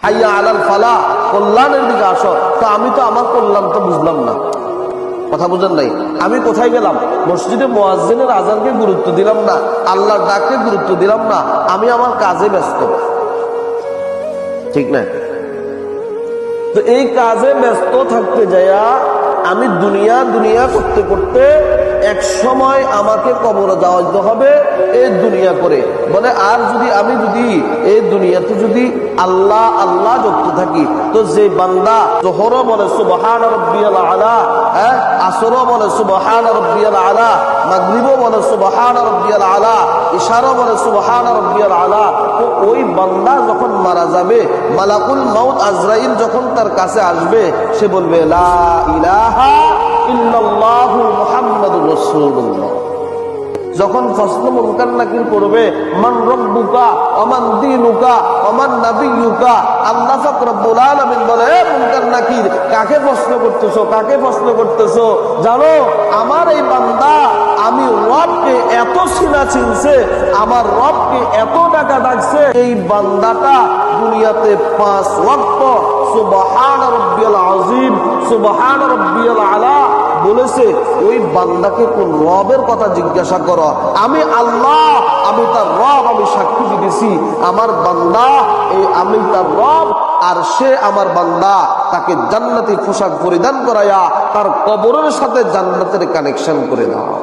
হাইয়া আলাল ফালাহ, কল্যাণের দিকে আসো। তো আমি তো আমার কল্যাণ তো বুঝলাম না, কথা বুঝেন নাই। আমি কোথায় গেলাম? মসজিদে মুয়াজ্জিনের আযানকে গুরুত্ব দিলাম না, আল্লাহর ডাককে গুরুত্ব দিলাম না, আমি আমার কাজে ব্যস্ত, ঠিক না? তো এই কাজে ব্যস্ত থাকতে যাইয়া আমি দুনিয়া দুনিয়া করতে করতে এক সময় আমাকে কবরে যাওয়াতে হবে এই দুনিয়া করে বলে। আর যদি আমি এই দুনিয়াতে যদি আল্লাহ আল্লাহ যুক্ত থাকি, তো যে বান্দা জোহরও বলে সুবহান রাব্বিয়াল আলা, আসরও বলে সুবহান রাব্বিয়াল আলা, মাগরিবও বলে সুবহান রাব্বিয়াল আলা, ইশারাও বলে সুবহান রাব্বিয়াল আলা, তো ওই বান্দা যখন মারা যাবে, মালাকুল মাউত আজরাইল যখন তার কাছে আসবে, সে বলবে লা ইলাহা ইল্লাল্লাহু মুহাম্মাদুর রাসূলুল্লাহ। যখন প্রশ্ন মুনকার নাকির করবে, মান রব্বুকা ওমান দীনুকা ওমান নাবিয়্যুকা, আল্লাহ পাক রব্বুল আলামিন বলে, হে মুনকার নাকির, কাকে প্রশ্ন করতেছো, কাকে প্রশ্ন করতেছো? জানো আমার এই বান্দা আমি রবকে এত সিনা চিনছে, আমার রবকে এত টাকা ডাকছে, এই বান্দাটা দুনিয়াতে 5 ওয়াক্ত সুবহান রাব্বিয়াল আযীম সুবহান রাব্বিয়াল আলা বলেছে। ওই বান্দাকে কোন রবের কথা জিজ্ঞাসা করো? আমি আল্লাহ, আমি তার রব, আমি সাক্ষী দিতেছি আমার বান্দা আমি তার রব, আর সে আমার বান্দা। তাকে জান্নাতি পোশাক পরিধান করাইয়া তার কবরের সাথে জান্নাতের কানেকশন করে দাও।